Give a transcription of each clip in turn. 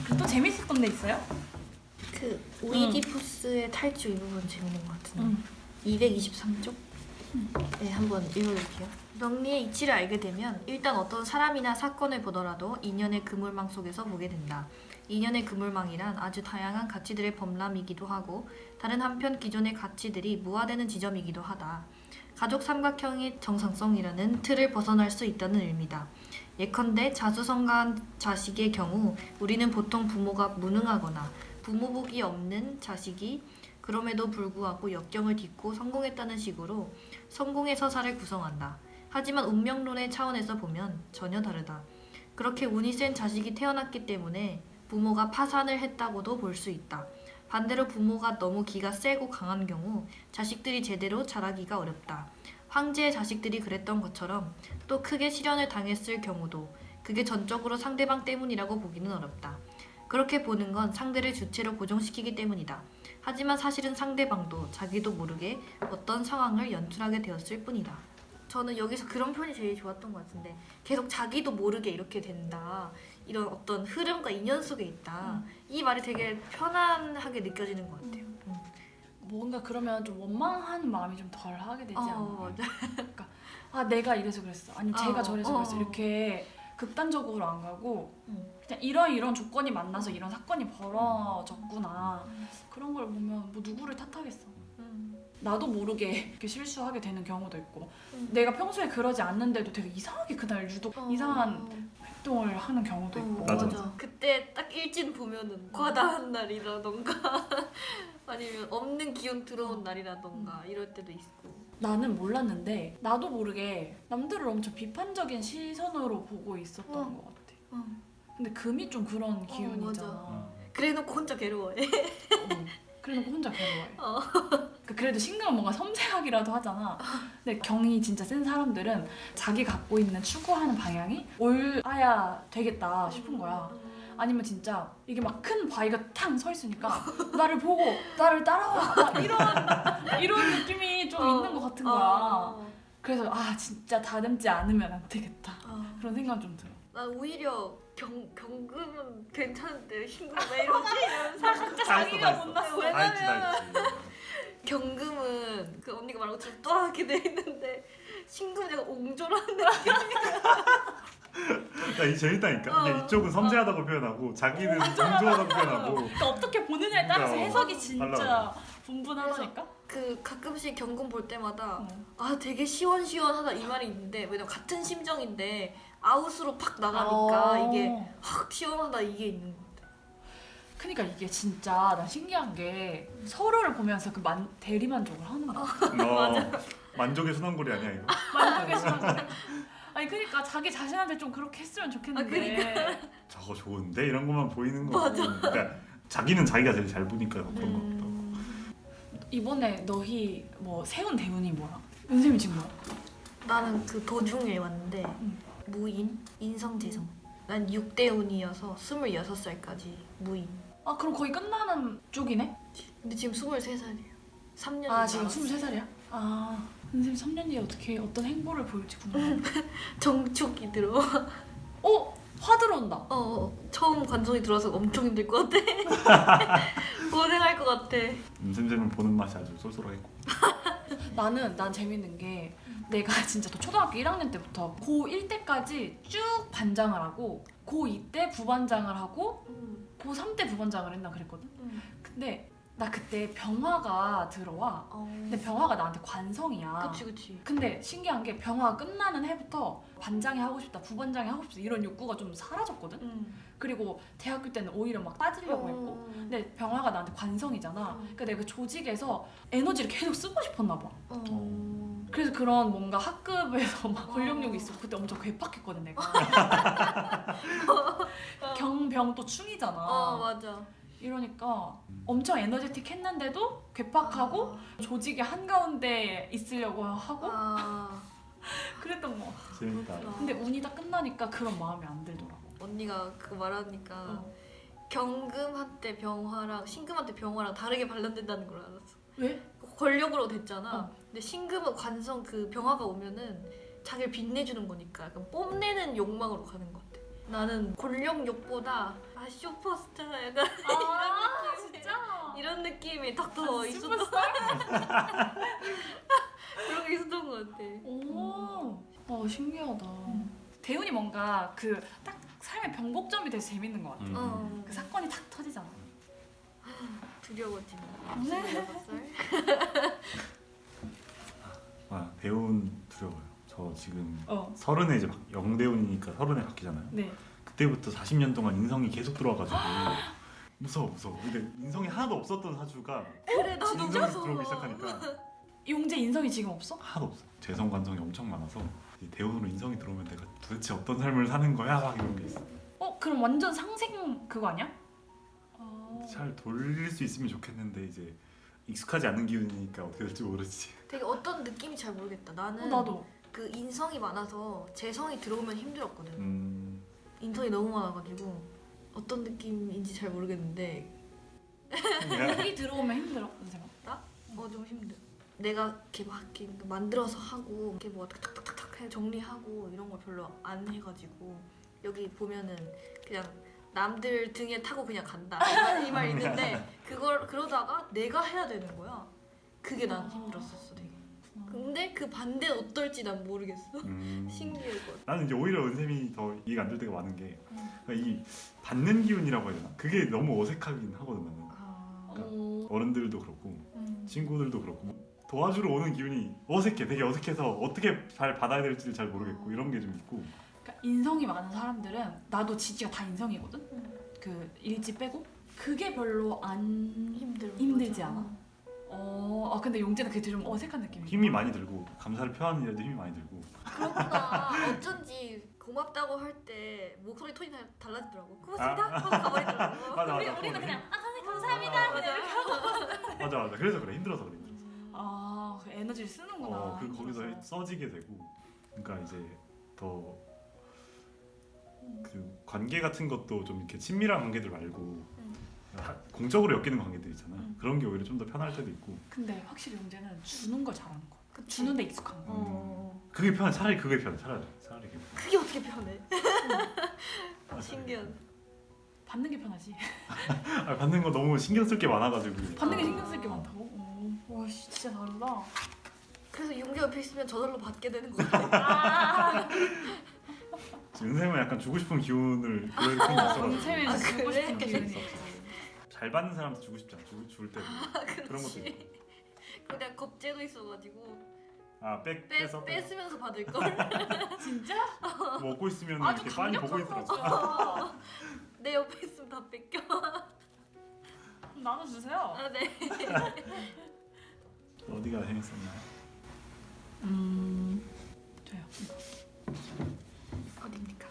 그리고 또 재밌었던 데 있어요? 그 오이디푸스의 탈주 이 부분 재밌는 것 같은데 223쪽? 네, 한번 읽어볼게요. 넉리의 이치를 알게 되면 일단 어떤 사람이나 사건을 보더라도 인연의 그물망 속에서 보게 된다. 인연의 그물망이란 아주 다양한 가치들의 범람이기도 하고 다른 한편 기존의 가치들이 무화되는 지점이기도 하다. 가족 삼각형의 정상성이라는 틀을 벗어날 수 있다는 의미다. 예컨대 자수성가한 자식의 경우 우리는 보통 부모가 무능하거나 부모복이 없는 자식이 그럼에도 불구하고 역경을 딛고 성공했다는 식으로 성공의 서사를 구성한다. 하지만 운명론의 차원에서 보면 전혀 다르다. 그렇게 운이 센 자식이 태어났기 때문에 부모가 파산을 했다고도 볼 수 있다. 반대로 부모가 너무 기가 세고 강한 경우 자식들이 제대로 자라기가 어렵다. 황제의 자식들이 그랬던 것처럼 또 크게 시련을 당했을 경우도 그게 전적으로 상대방 때문이라고 보기는 어렵다. 그렇게 보는 건 상대를 주체로 고정시키기 때문이다. 하지만 사실은 상대방도 자기도 모르게 어떤 상황을 연출하게 되었을 뿐이다. 저는 여기서 그런 표현이 제일 좋았던 것 같은데 계속 자기도 모르게 이렇게 된다. 이런 어떤 흐름과 인연 속에 있다. 이 말이 되게 편안하게 느껴지는 것 같아요. 뭔가 그러면 좀 원망하는 마음이 좀 덜 하게 되지 않아? 맞아. 그러니까 아 내가 이래서 그랬어 아니면 제가 저래서 그랬어 어. 이렇게 극단적으로 안 가고 그냥 이런 조건이 만나서 이런 사건이 벌어졌구나 그런 걸 보면 뭐 누구를 탓하겠어. 나도 모르게 이렇게 실수하게 되는 경우도 있고 내가 평소에 그러지 않는데도 되게 이상하게 그날 유독 이상한 활동을 하는 경우도 있고 맞아. 그때 딱 일진 보면은 과다한 날이라던가 아니면 없는 기운 들어온 날이라던가 이럴 때도 있고. 나는 몰랐는데 나도 모르게 남들을 엄청 비판적인 시선으로 보고 있었던 것 같아. 근데 금이 좀 그런 기운이잖아. 그래놓고 혼자 괴로워해. 그래놓고 혼자 괴로워해. 그러니까 그래도 신금은 뭔가 섬세하기라도 하잖아. 근데 경이 진짜 센 사람들은 자기 갖고 있는 추구하는 방향이 옳아야 되겠다 싶은 거야. 아니면 진짜 이게 막 큰 바위가 탕 서 있으니까 나를 보고 나를 따라와 막 이런 느낌이 좀 있는 것 같은 거야. 그래서 아 진짜 다듬지 않으면 안 되겠다 그런 생각 좀 들어. 난 오히려 경금은 괜찮은데 신금 왜 이러지? 이러면서 자기가 못 났어. 왜냐면 경금은 그 언니가 말한 것처럼 또하게 돼 있는데 신금은 약간 옹졸한 느낌. 이 재밌다니까. 이게 이쪽은 섬세하다고 표현하고 자기는 정조하다고 표현하고. 그러니까 어떻게 보느냐에 따라서 해석이 진짜 달라. 분분하다니까. 그 가끔씩 경금 볼 때마다 아 되게 시원시원하다 이 말이 있는데 왜냐면 같은 심정인데 아웃으로 팍 나가니까 이게 확 시원하다 이게 있는 것 같아. 그러니까 이게 진짜 난 신기한 게 서로를 보면서 그 대리만족을 하는 거야. 맞아. 만족의 순환골이 아니야 이거. 만족의 순간. 아니 그러니까 자기 자신한테 좀 그렇게 했으면 좋겠는데. 그러니까. 저거 좋은데 이런 것만 보이는 거. 맞아. 그러니까 자기는 자기가 제일 잘 보니까 그런 거 같다. 이번에 너희 뭐 세운 대운이 뭐야? 은쌤이 지금 뭐야? 나는 그 도중에 왔는데 무인, 인성재성. 난 6대운이어서 26살까지 무인. 아 그럼 거의 끝나는 쪽이네? 근데 지금 23살이에요. 3년. 아 지금 23살이야? 아 은쌤 3년 뒤에 어떤 행보를 보일지 궁금해. 정축이 들어. 화 들어온다. 처음 관성이 들어와서 엄청 힘들 것 같아. 고생할 것 같아. 쌤쌤은 보는 맛이 아주 쏠쏠하겠고. 난 재밌는 게 내가 진짜 또 초등학교 1학년 때부터 고1 때까지 쭉 반장을 하고 고2 때 부반장을 하고 고3 때 부반장을 했나 그랬거든? 근데 나 그때 병화가 들어와. 근데 병화가 나한테 관성이야. 그치. 근데 신기한 게 병화가 끝나는 해부터 반장이 하고 싶다, 부반장이 하고 싶다 이런 욕구가 좀 사라졌거든? 그리고 대학교 때는 오히려 막 빠지려고 했고 근데 병화가 나한테 관성이잖아. 그러니까 내가 그 조직에서 에너지를 계속 쓰고 싶었나 봐. 그래서 그런 뭔가 학급에서 막 권력욕이 있어. 그때 엄청 괴팍했거든 내가. 경병 또 충이잖아. 맞아. 이러니까 엄청 에너제틱했는데도 괴팍하고 조직의 한가운데 있으려고 하고 그랬던 거. 재밌다. 근데 운이 다 끝나니까 그런 마음이 안 들더라고. 언니가 그거 말하니까 경금한테 병화랑 신금한테 병화랑 다르게 발견된다는 걸 알았어. 왜? 권력으로 됐잖아. 근데 신금은 관성 그 병화가 오면은 자기를 빛내주는 거니까 약간 뽐내는 욕망으로 가는 것 같아. 나는 권력욕보다 슈퍼스타 약간 아 진짜? 이런 느낌이 딱 더 있었던 그런 게 있었던 것 같아. 오, 신기하다. 대훈이 뭔가 그 딱 삶의 변곡점이 돼서 재밌는 것 같아. 그 사건이 탁 터지잖아. 두려워지는. 네. 26살? 아, 대운 두려워요. 저 지금 어. 30에 이제 영대운이니까 30에 바뀌잖아요. 네. 그때부터 40년 동안 인성이 계속 들어와가지고 무서워. 근데 인성이 하나도 없었던 사주가 그래 나도 인성이 무서워. 들어오기 시작하니까 용재 인성이 지금 없어? 하나도 없어. 재성 관성이 엄청 많아서 이 대운으로 인성이 들어오면 내가 도대체 어떤 삶을 사는 거야? 막 이런 게 있어. 그럼 완전 상생 그거 아니야? 잘 돌릴 수 있으면 좋겠는데 이제 익숙하지 않은 기운이니까 어떻게 될지 모르지. 되게 어떤 느낌인지 잘 모르겠다. 나는 나도. 그 인성이 많아서 재성이 들어오면 힘들었거든. 인성이 너무 많아가지고 어떤 느낌인지 잘 모르겠는데 일이 들어오면 힘들어 선생님. 좀 힘들어. 내가 이렇게 막 이렇게 만들어서 하고 이렇게 뭐 탁탁탁탁 해 정리하고 이런 걸 별로 안 해가지고 여기 보면은 그냥 남들 등에 타고 그냥 간다 이 말 있는데 그걸 그러다가 내가 해야 되는 거야. 그게 난 힘들었었어 되게. 근데 그 반대는 어떨지 난 모르겠어. 신기했거든. 나는 이제 오히려 은샘이 더 이해가 안 될 때가 많은 게 그러니까 이 받는 기운이라고 해야 되나? 그게 너무 어색하긴 하거든 나는. 어른들도 그렇고 친구들도 그렇고 도와주러 오는 기운이 어색해. 되게 어색해서 어떻게 잘 받아야 될지를 잘 모르겠고 이런 게 좀 있고. 그러니까 인성이 많은 사람들은 나도 지지가 다 인성이거든. 그 일지 빼고 그게 별로 안 힘들지 맞아. 않아. 근데 용재는 그게 좀 어색한 느낌이. 힘이 많이 들고 감사를 표하는 일에도 힘이 많이 들고. 그렇구나. 어쩐지 고맙다고 할 때 목소리 톤이 달라지더라고. 고맙습니다. 하고 가버리더라고. 맞아. 우리는 그냥 선생님 감사합니다. 맞아. 이렇게 하고. 맞아. 그래서 그래. 힘들어서 그래. 그 에너지를 쓰는구나. 그리고 거기서 힘들어서. 써지게 되고. 그러니까 이제 더 그 관계 같은 것도 좀 이렇게 친밀한 관계들 말고 공적으로 엮이는 관계들 있잖아. 그런 게 오히려 좀 더 편할 때도 있고. 근데 확실히 용재는 주는 걸 잘하는 거야. 주는 데 익숙한 거. 그게 편해. 차라리 그게 편해. 차라리 그게 편해. 그게 어떻게 편해? 신기하네. 받는 게 편하지. 받는 거 너무 신경 쓸 게 많아가지고. 받는 게 신경 쓸 게 많다고? 와 진짜 다르다. 그래서 용기 옆에 있으면 저절로 받게 되는 거 같아. 은샘은 약간 주고 싶은 기운을 그럴 수 있어. 은샘이 주고 그래? 싶은 기운이 있어. 잘 받는 사람한테 주고 싶지 않아. 줄 때도 그런 것도 있고. 그냥 겁재도 있어가지고 뺏어서 뺏으면서 받을 걸. 진짜? 먹고 있으면 아주 이렇게 빤히 보고 강력한 있더라고. 사주야. 내 옆에 있으면 다 뺏겨. 나눠주세요. 네. 어디가 재밌었나요? 저요. 어딥니까?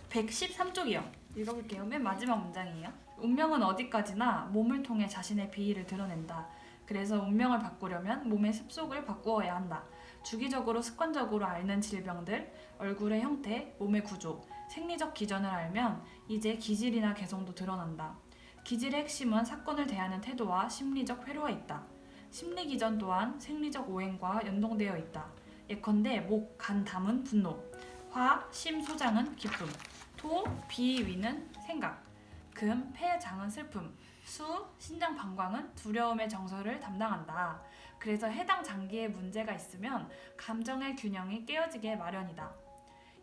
113쪽이요. 읽어볼게요. 맨 마지막 문장이에요. 운명은 어디까지나 몸을 통해 자신의 비위를 드러낸다. 그래서 운명을 바꾸려면 몸의 습속을 바꾸어야 한다. 주기적으로 습관적으로 앓는 질병들, 얼굴의 형태, 몸의 구조, 생리적 기전을 알면 이제 기질이나 개성도 드러난다. 기질의 핵심은 사건을 대하는 태도와 심리적 회로가 있다. 심리 기전 또한 생리적 오행과 연동되어 있다. 예컨대 목, 간, 담은 분노, 화, 심, 소장은 기쁨, 토, 비, 위는 생각, 금, 폐, 장은 슬픔, 수, 신장, 방광은 두려움의 정서를 담당한다. 그래서 해당 장기에 문제가 있으면 감정의 균형이 깨어지게 마련이다.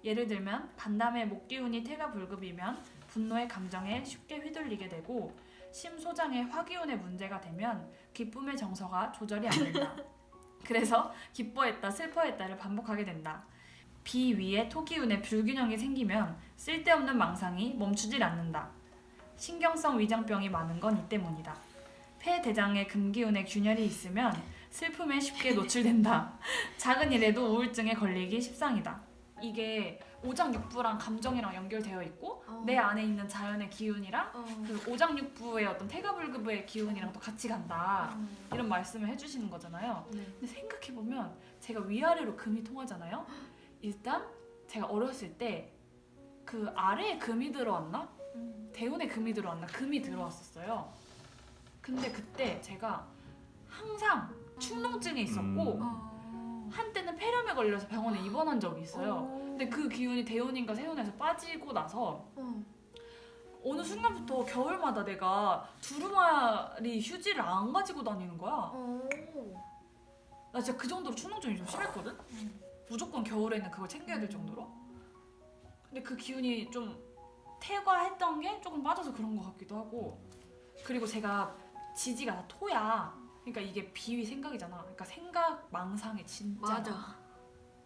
예를 들면 간담의 목 기운이 태가 불급이면 분노의 감정에 쉽게 휘둘리게 되고 심소장의 화기운의 문제가 되면 기쁨의 정서가 조절이 안 된다. 그래서 기뻐했다 슬퍼했다를 반복하게 된다. 비위에 토기운의 불균형이 생기면 쓸데없는 망상이 멈추질 않는다. 신경성 위장병이 많은 건 이 때문이다. 폐, 대장의 금기운의 균열이 있으면 슬픔에 쉽게 노출된다. 작은 일에도 우울증에 걸리기 십상이다. 이게 오장육부랑 감정이랑 연결되어 있고 내 안에 있는 자연의 기운이랑 그 오장육부의 어떤 태가불급의 기운이랑 또 같이 간다. 이런 말씀을 해주시는 거잖아요. 근데 생각해보면 제가 위아래로 금이 통하잖아요. 일단 제가 어렸을 때 그 아래에 금이 들어왔나? 대운에 금이 들어왔나? 금이 들어왔었어요. 근데 그때 제가 항상 축농증이 있었고 한때는 폐렴에 걸려서 병원에 입원한 적이 있어요. 근데 그 기운이 대운인가 세운에서 빠지고 나서 응. 어느 순간부터 겨울마다 내가 두루마리 휴지를 안 가지고 다니는 거야. 오. 나 진짜 그 정도로 충동증이 좀 심했거든? 무조건 겨울에는 그걸 챙겨야 될 정도로. 근데 그 기운이 좀 퇴과했던 게 조금 빠져서 그런 것 같기도 하고, 그리고 제가 지지가 다 토야. 그러니까 이게 비위 생각이잖아. 그러니까 생각 망상이 진짜 맞아.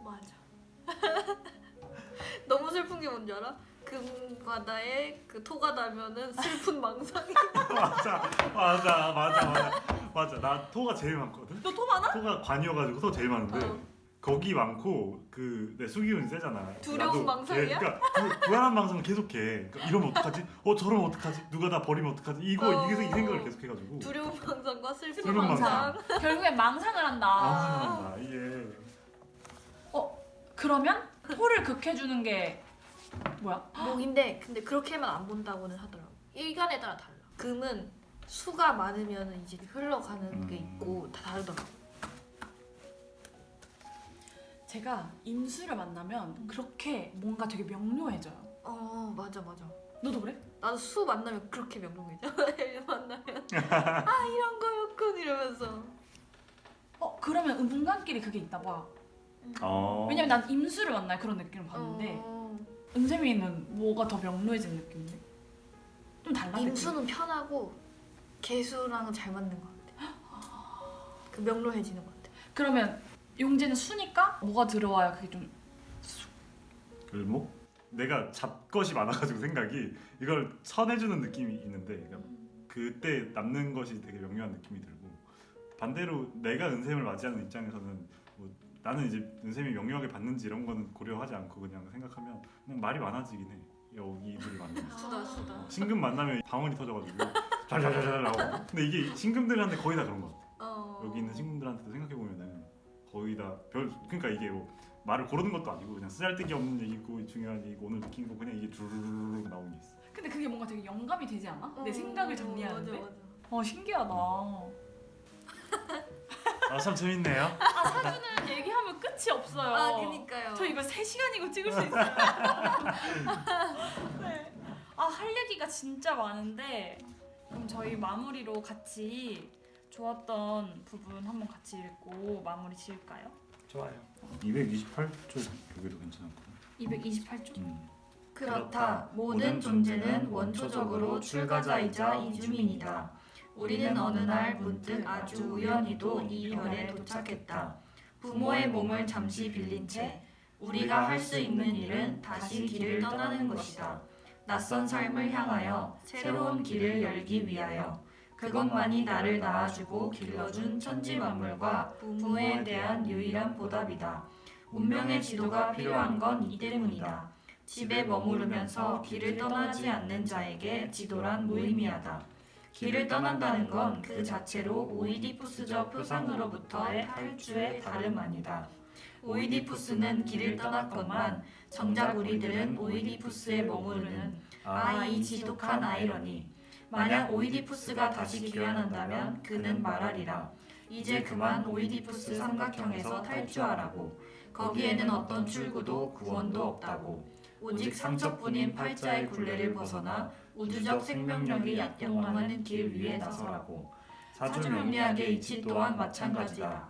맞아. 너무 슬픈 게 뭔지 알아? 금바다에 그 토가 나면은 슬픈 망상이. 맞아. 나 토가 제일 많거든. 너 토 많아? 토가 관이어가지고 토 제일 많은데 거기 많고 내 수기운이 세잖아. 두려운 나도 망상이야? 그러니까 불안한 망상을 계속해. 그러니까 이러면 어떡하지? 저러면 어떡하지? 누가 나 버리면 어떡하지? 이 생각을 계속해가지고. 두려운 망상과 슬픈 슬픈 망상. 결국엔 망상을 한다. 망상한다 이게. 그러면 토를 극해주는 게 뭐야? 목인데 근데 그렇게만 안 본다고는 하더라고. 일간에 따라 달라. 금은 수가 많으면 이제 흘러가는 게 있고 다 다르더라고. 제가 임수를 만나면 그렇게 뭔가 되게 명료해져요. 맞아. 너도 그래? 나도 수 만나면 그렇게 명령해져. 일 만나면 이런 거였군 이러면서. 그러면 은분간끼리 그게 있나 봐. 왜냐면 난 임수를 만나야 그런 느낌을 받는데 은세미는 뭐가 더 명료해진 느낌인데? 좀 달라? 임수는 편하고 개수랑은 잘 맞는 것 같아. 그 명료해지는 것 같아. 그러면 용재는 수니까 뭐가 들어와야 그게 좀 을목? 내가 잡것이 많아가지고 생각이 이걸 쳐내주는 느낌이 있는데 그러니까 그때 남는 것이 되게 명료한 느낌이 들고, 반대로 내가 은샘을 맞이하는 입장에서는 뭐 나는 이제 은샘이 명료하게 받는지 이런 거는 고려하지 않고 그냥 생각하면 그냥 말이 많아지긴 해. 여기들이 만나면 수다. 신금 만나면 방언이 터져가지고 잘잘잘잘 나오고. 근데 이게 신금들한테 거의 다 그런 것 같아. 여기 있는 신금들한테도 생각해보면은 거의 다 그러니까 이게 뭐 말을 고르는 것도 아니고 그냥 쓰잘데기 없는 얘기고 중요한 얘기고 오늘 느낀 거 그냥 이게 주르륵 나오는 게 있어. 근데 그게 뭔가 되게 영감이 되지 않아? 내 생각을 정리하는데? 맞아. 신기하다. 참 재밌네요. 사주는 얘기하면 끝이 없어요. 그니까요. 저 이거 3시간이고 찍을 수 있어요. 네. 할 얘기가 진짜 많은데 그럼 저희 마무리로 같이 좋았던 부분 한번 같이 읽고 마무리 지을까요? 좋아요. 228쪽 여기도 괜찮았고. 228쪽? 그렇다. 모든 존재는 원초적으로 출가자이자 이주민이다. 우리는 어느 날 문득 아주 우연히도 이 별에 도착했다. 부모의 몸을 잠시 빌린 채 우리가 할 수 있는 일은 다시 길을 떠나는 것이다. 낯선 삶을 향하여 새로운 길을 열기 위하여. 그것만이 나를 낳아주고 길러준 천지 만물과 부모에 대한 유일한 보답이다. 운명의 지도가 필요한 건 이 때문이다. 집에 머무르면서 길을 떠나지 않는 자에게 지도란 무의미하다. 길을 떠난다는 건 그 자체로 오이디푸스적 표상으로부터의 탈주의 다름 아니다. 오이디푸스는 길을 떠났건만 정작 우리들은 오이디푸스에 머무르는 이 지독한 아이러니. 만약 오이디푸스가 다시 귀환한다면 그는 말하리라. 이제 그만 오이디푸스 삼각형에서 탈주하라고. 거기에는 어떤 출구도 구원도 없다고. 오직 상처뿐인 팔자의 굴레를 벗어나 우주적 생명력이 약영하는 길 위에 나서라고. 사주명리학의 이치 또한 마찬가지다.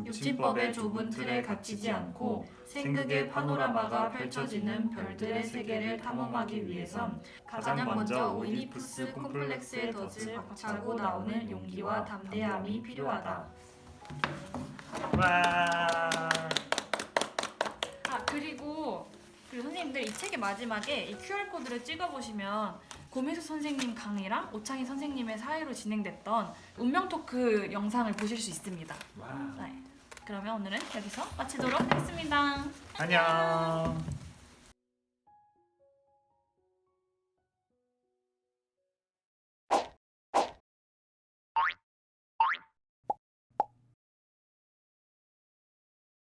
육친법의 좁은 틀에 갇히지 않고 생극의 파노라마가 펼쳐지는 별들의 세계를 탐험하기 위해선 가장 먼저 오이디푸스 콤플렉스의 덫을 박차고 나오는 용기와 담대함이 필요하다. 와. 그리고 선생님들 이 책의 마지막에 이 QR코드를 찍어보시면 고미숙 선생님 강의랑 오창희 선생님의 사이로 진행됐던 운명 토크 영상을 보실 수 있습니다. 와. 네. 그러면 오늘은 여기서 마치도록 하겠습니다. 안녕.